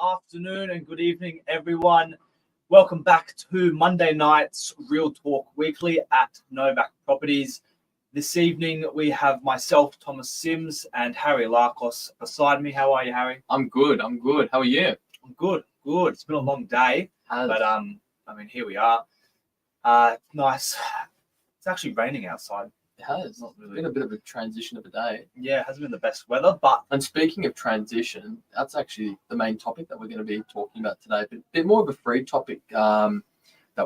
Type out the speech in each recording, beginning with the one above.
afternoon and good evening, everyone. Welcome back to Monday night's Real Talk Weekly at Novak Properties. This evening, we have myself, Thomas Sims, and Harry Larkos beside me. How are you, Harry? I'm good. How are you? I'm good. It's been a long day, but here we are. Nice. It's actually raining outside. It has. Not really. Been a bit of a transition of a day. Yeah, it hasn't been the best weather, but... And speaking of transition, that's actually the main topic that we're going to be talking about today. But a bit more of a free topic that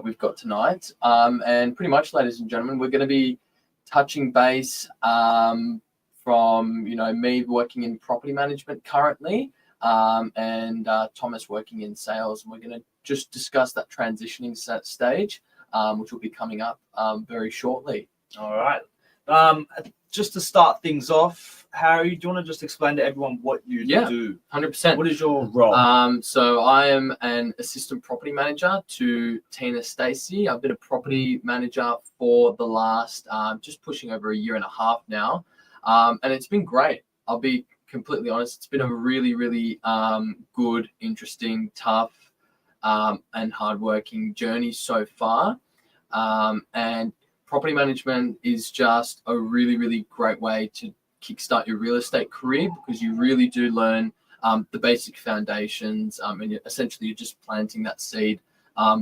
we've got tonight. And pretty much, ladies and gentlemen, we're going to be touching base from, me working in property management currently and Thomas working in sales. And we're going to just discuss that transitioning stage, which will be coming up very shortly. All right. Just to start things off, Harry, do you want to just explain to everyone what you do? 100%. What is your role? So I am an assistant property manager to Tina Stacey. I've been a property manager for the last just pushing over a year and a half now, and it's been great. I'll be completely honest. It's been a really, really good, interesting, tough, and hardworking journey so far, and property management is just a really, really great way to kickstart your real estate career because you really do learn the basic foundations, and essentially you're just planting that seed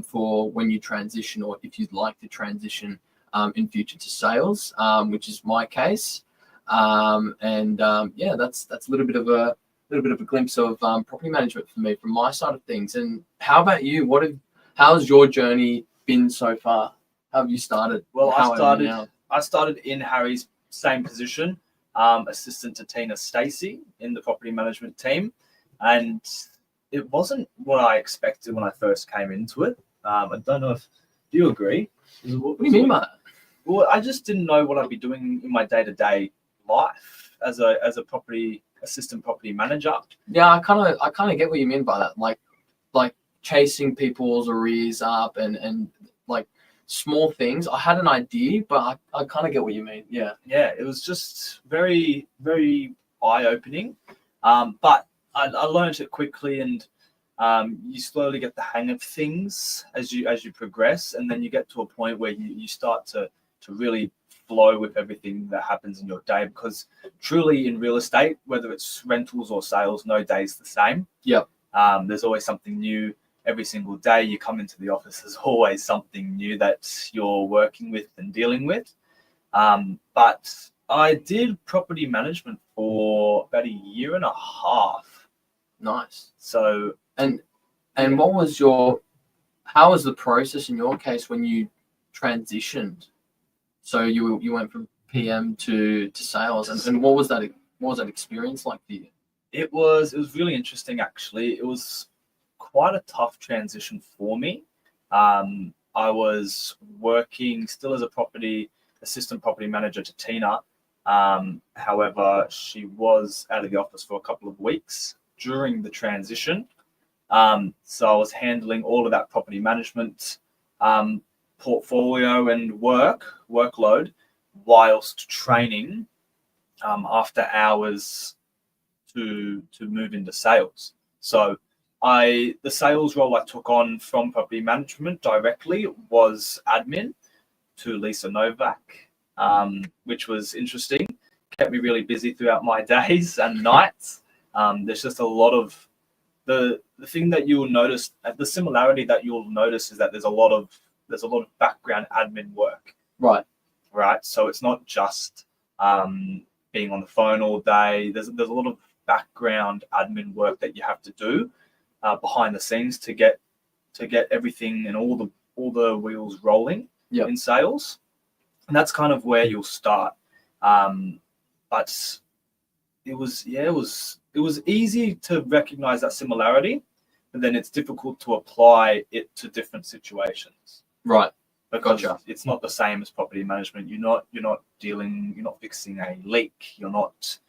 for when you transition, or if you'd like to transition in future to sales, which is my case. That's a little bit of a glimpse of property management for me from my side of things. And how about you? How's your journey been so far? How have you started? Well, I started in Harry's same position, assistant to Tina Stacey in the property management team, and it wasn't what I expected when I first came into it. I don't know if do you agree? What do you mean by that? Well, I just didn't know what I'd be doing in my day-to-day life as a assistant property manager. Yeah, I kind of get what you mean by that. Like chasing people's arrears up and like small things. I had an idea, but I kind of get what you mean. Yeah, it was just very, very eye-opening. But I learned it quickly, and you slowly get the hang of things as you progress, and then you get to a point where you start to really flow with everything that happens in your day, because truly in real estate, whether it's rentals or sales, no day's the same. Yep. There's always something new. Every single day you come into the office, there's always something new that you're working with and dealing with. But I did property management for about a year and a half. Nice. So and how was the process in your case when you transitioned? So you went from PM to sales, and what was that experience like for you? It was really interesting, actually. It was quite a tough transition for me. I was working still as a assistant property manager to Tina. However, she was out of the office for a couple of weeks during the transition. So I was handling all of that property management portfolio and workload whilst training after hours to move into sales. So the sales role I took on from property management directly was admin to Lisa Novak, which was interesting. Kept me really busy throughout my days and nights. There's just a lot of the thing that you'll notice, the similarity that you'll notice is that there's a lot of background admin work. Right. So it's not just being on the phone all day. There's a lot of background admin work that you have to do behind the scenes to get everything and all the wheels rolling. Yep. In sales, and that's kind of where you'll start. But it was easy to recognize that similarity, but then it's difficult to apply it to different situations. Right. Because Gotcha. It's not the same as property management. You're not fixing a leak. You're not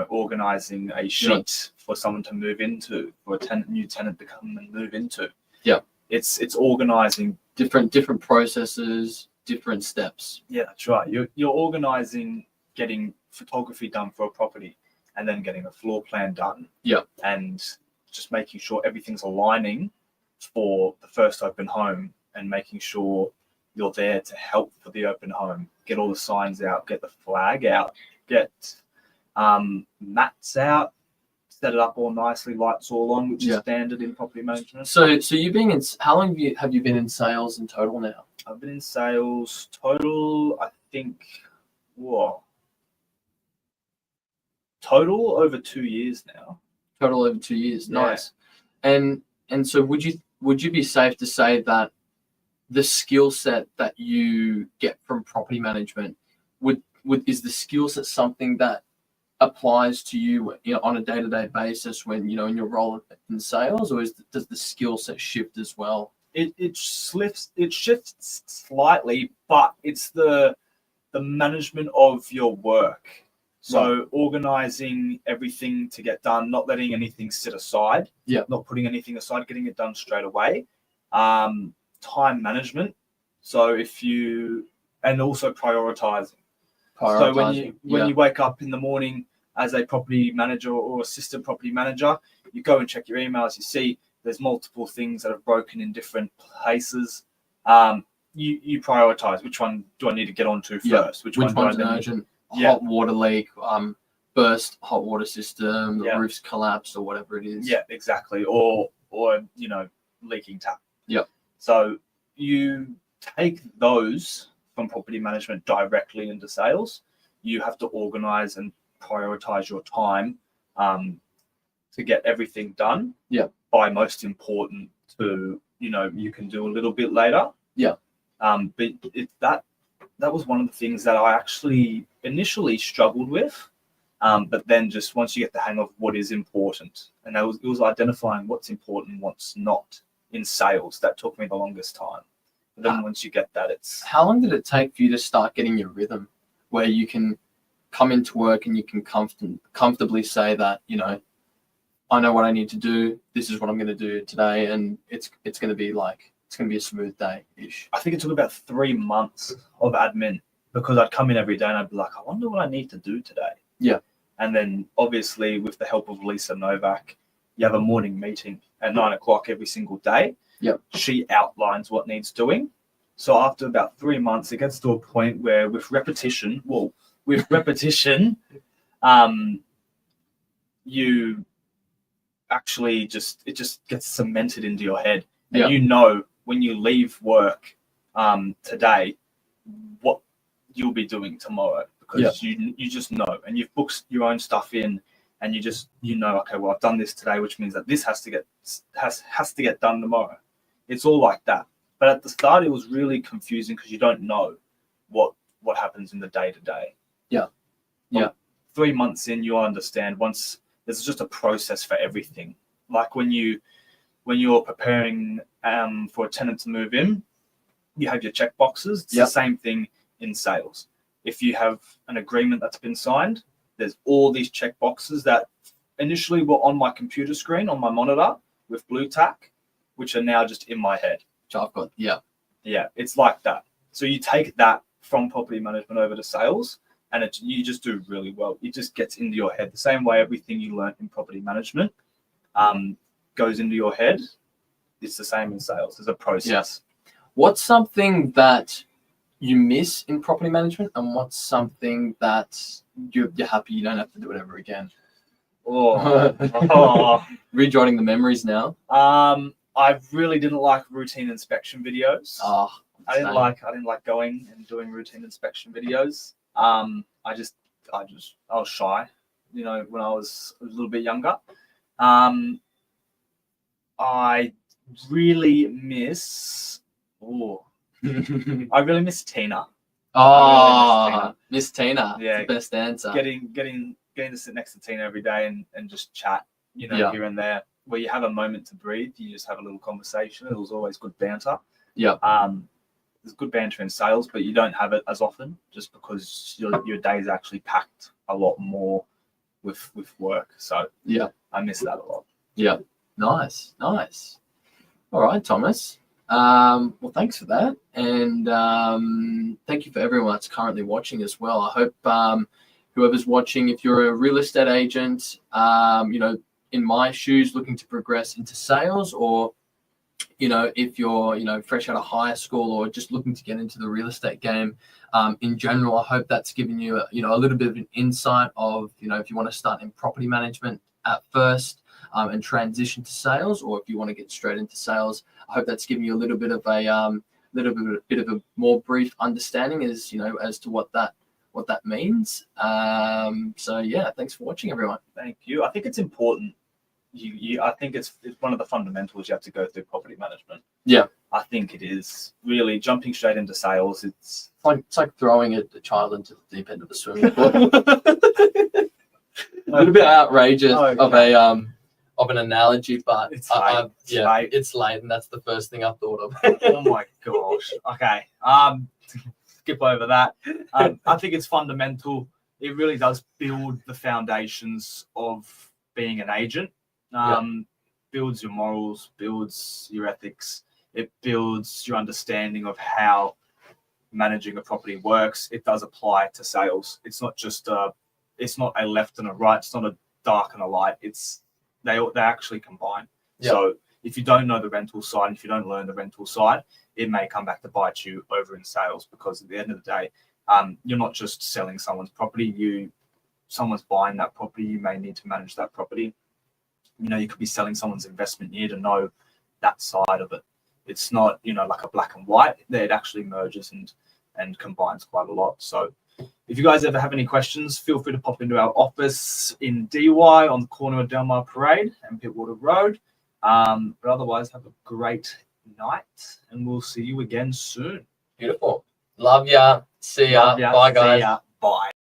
organizing a sheet for someone to move into, for a new tenant to come and move into. Yeah. It's organizing different processes, different steps. Yeah, that's right. You're organizing getting photography done for a property and then getting a floor plan done. Yeah. And just making sure everything's aligning for the first open home and making sure you're there to help for the open home, get all the signs out, get the flag out, get mats out, set it up all nicely, lights all on, which is standard in property management. So you've been in, how long have you been in sales in total now? I've been in sales total, I think, total over 2 years now. Total over 2 years. Yeah. Nice. And so would you be safe to say that the skill set that you get from property management is the skill set something that applies to you, on a day-to-day basis when in your role in sales, or does the skill set shift as well? It shifts slightly, but it's the management of your work. So organizing everything to get done, not letting anything sit aside, not putting anything aside, getting it done straight away. Time management. So and also prioritizing. So when you wake up in the morning as a property manager or assistant property manager, you go and check your emails. You see there's multiple things that have broken in different places. You prioritize. Which one do I need to get onto first? Which one's an urgent? Hot water leak, burst hot water system, the roof's collapsed, or whatever it is. Yeah, exactly. Or leaking tap. Yep. So you take those from property management directly into sales. You have to organize and prioritize your time to get everything done. Yeah. By most important to, you can do a little bit later. Yeah. But that was one of the things that I actually initially struggled with. But then just once you get the hang of what is important, and it was identifying what's important, what's not in sales. That took me the longest time. But then once you get that, How long did it take for you to start getting your rhythm where you can come into work and you can comfortably say that, I know what I need to do. This is what I'm going to do today. And it's going to be a smooth day-ish. I think it took about 3 months of admin, because I'd come in every day and I'd be like, I wonder what I need to do today. Yeah. And then obviously with the help of Lisa Novak, you have a morning meeting at 9 o'clock every single day. Yep. She outlines what needs doing. So after about 3 months, it gets to a point where with repetition, you actually it just gets cemented into your head. And when you leave work today, what you'll be doing tomorrow, because you just know, and you've booked your own stuff in, and okay, well, I've done this today, which means that this has to get done tomorrow. It's all like that. But at the start, it was really confusing because you don't know what happens in the day to day. Yeah. Yeah. 3 months in, you understand. Once there's just a process for everything. Like when you're preparing for a tenant to move in, you have your check boxes. It's the same thing in sales. If you have an agreement that's been signed, there's all these check boxes that initially were on my computer screen, on my monitor with blue tack, which are now just in my head. Which I've got, yeah, it's like that. So you take that from property management over to sales, and you just do really well. It just gets into your head. The same way everything you learn in property management goes into your head, it's the same in sales. There's a process. Yeah. What's something that you miss in property management, and what's something that you're happy you don't have to do it ever again? Rejoining the memories now. I really didn't like routine inspection videos. I didn't like going and doing routine inspection videos. I was shy, when I was a little bit younger. I really miss Tina. Miss Tina. Yeah, the best answer. Getting to sit next to Tina every day and just chat, here and there, where you have a moment to breathe. You just have a little conversation. It was always good banter. Yeah. There's good banter in sales, but you don't have it as often, just because your day is actually packed a lot more with work. So yeah, I miss that a lot. Yeah. Nice. All right, Thomas. Well, thanks for that, and thank you for everyone that's currently watching as well. I hope whoever's watching, if you're a real estate agent, in my shoes looking to progress into sales, or if you're fresh out of high school or just looking to get into the real estate game in general, I hope that's given you a little bit of an insight of if you want to start in property management at first and transition to sales, or if you want to get straight into sales. I hope that's given you a little bit of a more brief understanding as to what that means. So yeah, thanks for watching, everyone. Thank you. I think it's important. I think it's one of the fundamentals you have to go through property management. Yeah. I think it is really jumping straight into sales. It's like throwing a child into the deep end of the swimming pool. A little bit outrageous of an analogy, but it's late. It's late, and that's the first thing I thought of. Oh my gosh. Okay. Skip over that. I think it's fundamental. It really does build the foundations of being an agent. Builds your morals, builds your ethics. It builds your understanding of how managing a property works. It does apply to sales. It's not just it's not a left and a right. It's not a dark and a light. They actually combine. Yep. So if you don't know the rental side, if you don't learn the rental side, it may come back to bite you over in sales, because at the end of the day, you're not just selling someone's property. Someone's buying that property. You may need to manage that property. You could be selling someone's investment. You need to know that side of it. It's not, like a black and white. It actually merges and combines quite a lot. So if you guys ever have any questions, feel free to pop into our office in DY on the corner of Delmar Parade and Pittwater Road. But otherwise, have a great night, and we'll see you again soon. Beautiful. Love ya. See ya. Bye, guys. See ya. Bye.